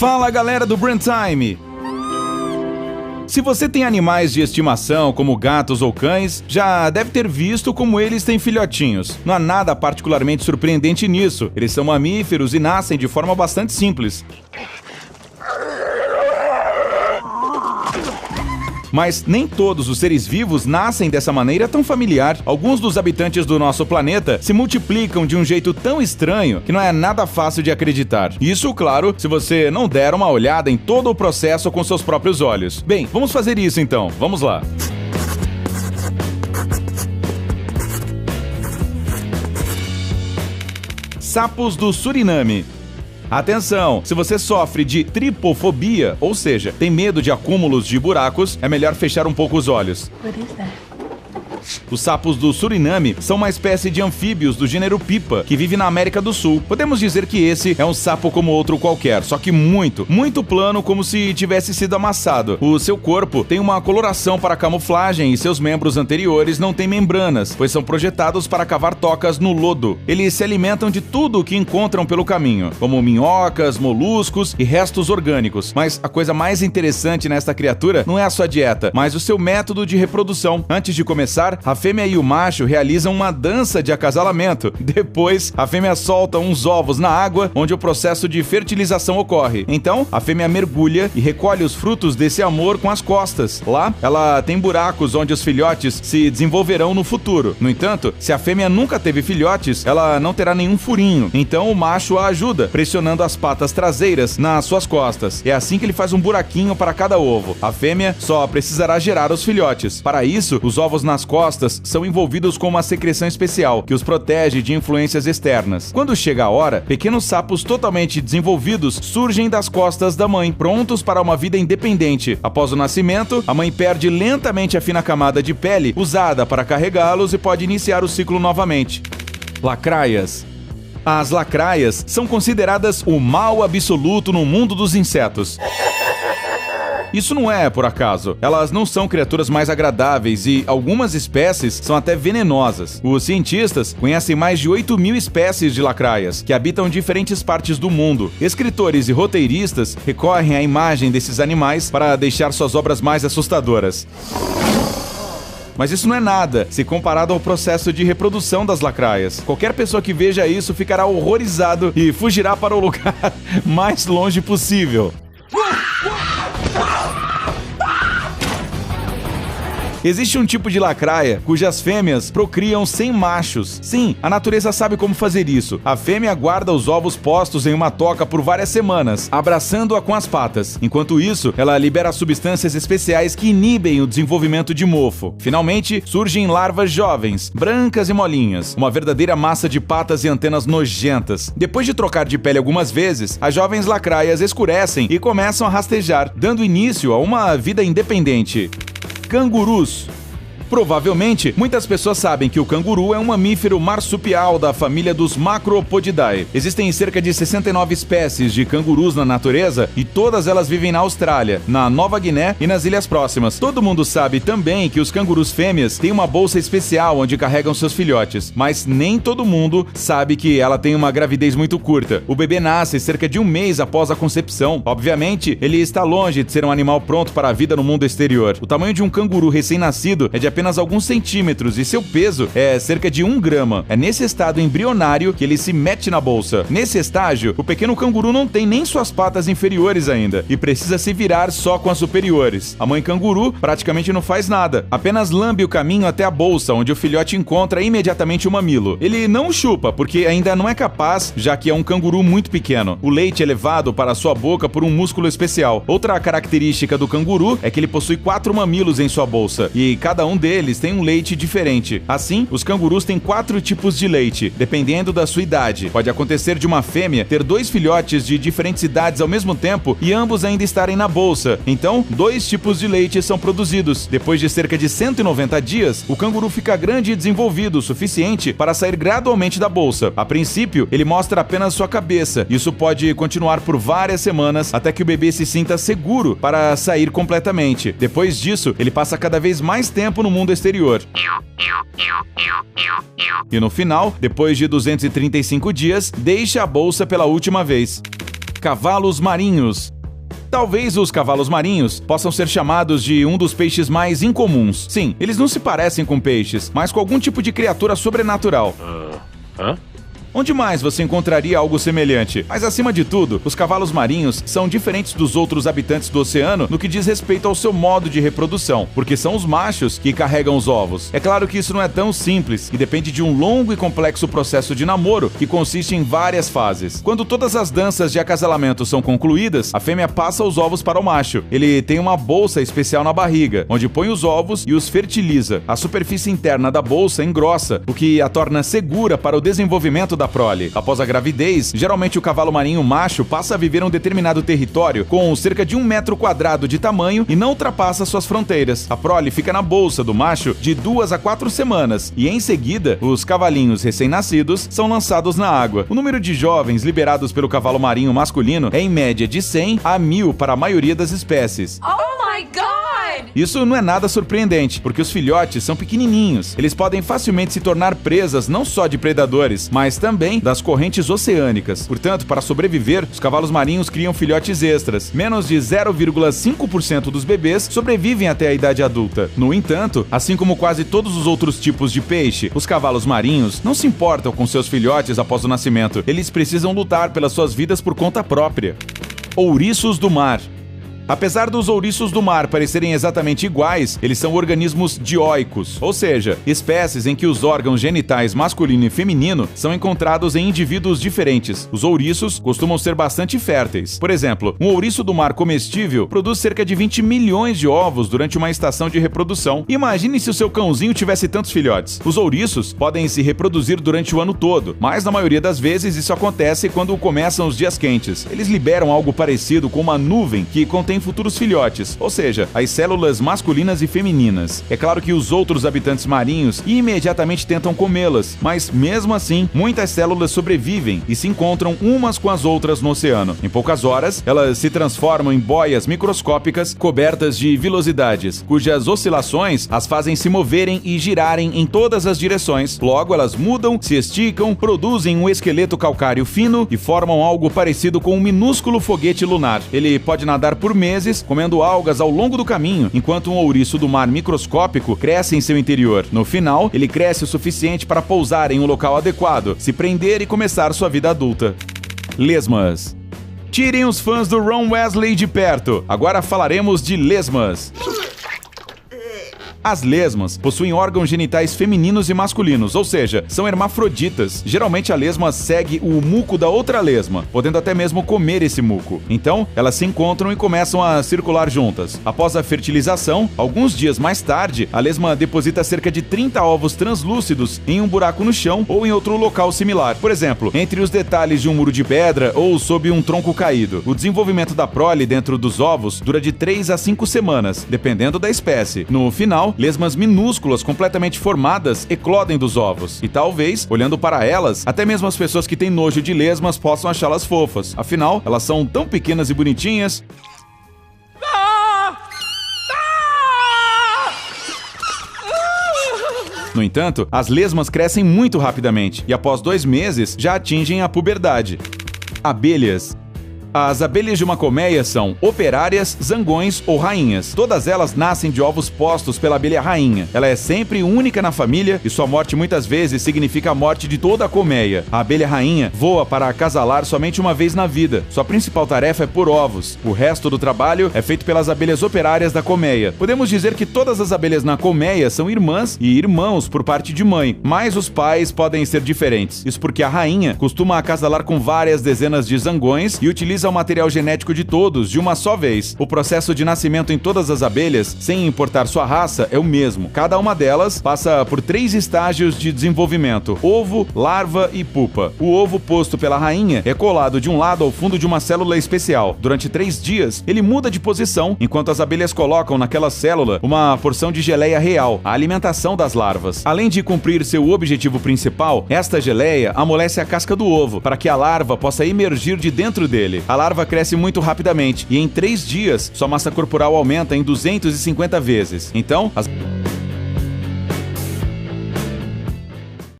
Fala galera do Brand Time! Se você tem animais de estimação, como gatos ou cães, já deve ter visto como eles têm filhotinhos. Não há nada particularmente surpreendente nisso. Eles são mamíferos e nascem de forma bastante simples. Mas nem todos os seres vivos nascem dessa maneira tão familiar. Alguns dos habitantes do nosso planeta se multiplicam de um jeito tão estranho que não é nada fácil de acreditar. Isso, claro, se você não der uma olhada em todo o processo com seus próprios olhos. Bem, vamos fazer isso então. Vamos lá. Sapos do Suriname. Atenção! Se você sofre de tripofobia, ou seja, tem medo de acúmulos de buracos, é melhor fechar um pouco os olhos. Os sapos do Suriname são uma espécie de anfíbios do gênero Pipa, que vive na América do Sul. Podemos dizer que esse é um sapo como outro qualquer, só que muito plano, como se tivesse sido amassado. O seu corpo tem uma coloração para camuflagem e seus membros anteriores não têm membranas, pois são projetados para cavar tocas no lodo. Eles se alimentam de tudo o que encontram pelo caminho, como minhocas, moluscos e restos orgânicos. Mas a coisa mais interessante nesta criatura não é a sua dieta, mas o seu método de reprodução. Antes de começar, a fêmea e o macho realizam uma dança de acasalamento. Depois, a fêmea solta uns ovos na água, onde o processo de fertilização ocorre. Então, a fêmea mergulha e recolhe os frutos desse amor com as costas. Lá, ela tem buracos onde os filhotes se desenvolverão no futuro. No entanto, se a fêmea nunca teve filhotes, ela não terá nenhum furinho. Então, o macho a ajuda, pressionando as patas traseiras nas suas costas. É assim que ele faz um buraquinho para cada ovo. A fêmea só precisará gerar os filhotes. Para isso, os ovos nas costas são envolvidos com uma secreção especial que os protege de influências externas. Quando chega a hora, pequenos sapos totalmente desenvolvidos surgem das costas da mãe, prontos para uma vida independente. Após o nascimento, a mãe perde lentamente a fina camada de pele usada para carregá-los e pode iniciar o ciclo novamente. Lacraias. As lacraias são consideradas o mal absoluto no mundo dos insetos. Isso não é por acaso. Elas não são criaturas mais agradáveis e algumas espécies são até venenosas. Os cientistas conhecem mais de 8.000 espécies de lacraias, que habitam diferentes partes do mundo. Escritores e roteiristas recorrem à imagem desses animais para deixar suas obras mais assustadoras. Mas isso não é nada, se comparado ao processo de reprodução das lacraias. Qualquer pessoa que veja isso ficará horrorizado e fugirá para o lugar mais longe possível. Existe um tipo de lacraia cujas fêmeas procriam sem machos. Sim, a natureza sabe como fazer isso. A fêmea guarda os ovos postos em uma toca por várias semanas, abraçando-a com as patas. Enquanto isso, ela libera substâncias especiais que inibem o desenvolvimento de mofo. Finalmente, surgem larvas jovens, brancas e molinhas, uma verdadeira massa de patas e antenas nojentas. Depois de trocar de pele algumas vezes, as jovens lacraias escurecem e começam a rastejar, dando início a uma vida independente. Cangurus. Provavelmente, muitas pessoas sabem que o canguru é um mamífero marsupial da família dos Macropodidae. Existem cerca de 69 espécies de cangurus na natureza e todas elas vivem na Austrália, na Nova Guiné e nas ilhas próximas. Todo mundo sabe também que os cangurus fêmeas têm uma bolsa especial onde carregam seus filhotes, mas nem todo mundo sabe que ela tem uma gravidez muito curta. O bebê nasce cerca de um mês após a concepção. Obviamente, ele está longe de ser um animal pronto para a vida no mundo exterior. O tamanho de um canguru recém-nascido é de apenas alguns centímetros e seu peso é cerca de 1 grama. É nesse estado embrionário que ele se mete na bolsa. Nesse estágio, o pequeno canguru não tem nem suas patas inferiores ainda e precisa se virar só com as superiores. A mãe canguru praticamente não faz nada, apenas lambe o caminho até a bolsa, onde o filhote encontra imediatamente o mamilo. Ele não chupa, porque ainda não é capaz, já que é um canguru muito pequeno. O leite é levado para sua boca por um músculo especial. Outra característica do canguru é que ele possui 4 mamilos em sua bolsa, e cada um deles têm um leite diferente. Assim, os cangurus têm 4 tipos de leite, dependendo da sua idade. Pode acontecer de uma fêmea ter 2 filhotes de diferentes idades ao mesmo tempo e ambos ainda estarem na bolsa. Então, 2 tipos de leite são produzidos. Depois de cerca de 190 dias, o canguru fica grande e desenvolvido o suficiente para sair gradualmente da bolsa. A princípio, ele mostra apenas sua cabeça. Isso pode continuar por várias semanas até que o bebê se sinta seguro para sair completamente. Depois disso, ele passa cada vez mais tempo no mundo exterior. E no final, depois de 235 dias, deixa a bolsa pela última vez. cavalos marinhos. Talvez os cavalos marinhos possam ser chamados de um dos peixes mais incomuns. Sim, eles não se parecem com peixes, mas com algum tipo de criatura sobrenatural. Onde mais você encontraria algo semelhante? Mas acima de tudo, os cavalos marinhos são diferentes dos outros habitantes do oceano no que diz respeito ao seu modo de reprodução, porque são os machos que carregam os ovos. É claro que isso não é tão simples e depende de um longo e complexo processo de namoro que consiste em várias fases. Quando todas as danças de acasalamento são concluídas, a fêmea passa os ovos para o macho. Ele tem uma bolsa especial na barriga, onde põe os ovos e os fertiliza. A superfície interna da bolsa engrossa, o que a torna segura para o desenvolvimento da prole. Após a gravidez, geralmente o cavalo marinho macho passa a viver um determinado território com cerca de 1 metro quadrado de tamanho e não ultrapassa suas fronteiras. A prole fica na bolsa do macho de 2 a 4 semanas e em seguida, os cavalinhos recém-nascidos são lançados na água. O número de jovens liberados pelo cavalo marinho masculino é em média de 100 a 1000 para a maioria das espécies. Oh my God! Isso não é nada surpreendente, porque os filhotes são pequenininhos. Eles podem facilmente se tornar presas não só de predadores, mas também das correntes oceânicas. Portanto, para sobreviver, os cavalos marinhos criam filhotes extras. Menos de 0,5% dos bebês sobrevivem até a idade adulta. No entanto, assim como quase todos os outros tipos de peixe, os cavalos marinhos não se importam com seus filhotes após o nascimento. Eles precisam lutar pelas suas vidas por conta própria. Ouriços do mar. Apesar dos ouriços do mar parecerem exatamente iguais, eles são organismos dioicos, ou seja, espécies em que os órgãos genitais masculino e feminino são encontrados em indivíduos diferentes. Os ouriços costumam ser bastante férteis. Por exemplo, um ouriço do mar comestível produz cerca de 20 milhões de ovos durante uma estação de reprodução. Imagine se o seu cãozinho tivesse tantos filhotes. Os ouriços podem se reproduzir durante o ano todo, mas na maioria das vezes isso acontece quando começam os dias quentes. Eles liberam algo parecido com uma nuvem que contém futuros filhotes, ou seja, as células masculinas e femininas. É claro que os outros habitantes marinhos imediatamente tentam comê-las, mas mesmo assim, muitas células sobrevivem e se encontram umas com as outras no oceano. Em poucas horas, elas se transformam em boias microscópicas cobertas de vilosidades, cujas oscilações as fazem se moverem e girarem em todas as direções. Logo, elas mudam, se esticam, produzem um esqueleto calcáreo fino e formam algo parecido com um minúsculo foguete lunar. Ele pode nadar por meses, comendo algas ao longo do caminho, enquanto um ouriço do mar microscópico cresce em seu interior. No final, ele cresce o suficiente para pousar em um local adequado, se prender e começar sua vida adulta. Lesmas. Tirem os fãs do Ron Weasley de perto. Agora falaremos de lesmas. As lesmas possuem órgãos genitais femininos e masculinos, ou seja, são hermafroditas. Geralmente a lesma segue o muco da outra lesma, podendo até mesmo comer esse muco. Então, elas se encontram e começam a circular juntas. Após a fertilização, alguns dias mais tarde, a lesma deposita cerca de 30 ovos translúcidos em um buraco no chão ou em outro local similar. Por exemplo, entre os detalhes de um muro de pedra ou sob um tronco caído. O desenvolvimento da prole dentro dos ovos dura de 3 a 5 semanas, dependendo da espécie. No final, lesmas minúsculas completamente formadas eclodem dos ovos. E talvez, olhando para elas, até mesmo as pessoas que têm nojo de lesmas possam achá-las fofas. Afinal, elas são tão pequenas e bonitinhas. No entanto, as lesmas crescem muito rapidamente e após 2 meses já atingem a puberdade. Abelhas. As abelhas de uma colmeia são operárias, zangões ou rainhas. Todas elas nascem de ovos postos pela abelha rainha. Ela é sempre única na família e sua morte muitas vezes significa a morte de toda a colmeia. A abelha rainha voa para acasalar somente uma vez na vida. Sua principal tarefa é pôr ovos. O resto do trabalho é feito pelas abelhas operárias da colmeia. Podemos dizer que todas as abelhas na colmeia são irmãs e irmãos por parte de mãe, mas os pais podem ser diferentes. Isso porque a rainha costuma acasalar com várias dezenas de zangões e utiliza o material genético de todos de uma só vez. O processo de nascimento em todas as abelhas, sem importar sua raça, é o mesmo. Cada uma delas passa por 3 estágios de desenvolvimento: ovo, larva e pupa. O ovo posto pela rainha é colado de um lado ao fundo de uma célula especial. Durante 3 dias, ele muda de posição, enquanto as abelhas colocam naquela célula uma porção de geleia real, a alimentação das larvas. Além de cumprir seu objetivo principal, esta geleia amolece a casca do ovo, para que a larva possa emergir de dentro dele. A larva cresce muito rapidamente e em 3 dias sua massa corporal aumenta em 250 vezes. Então,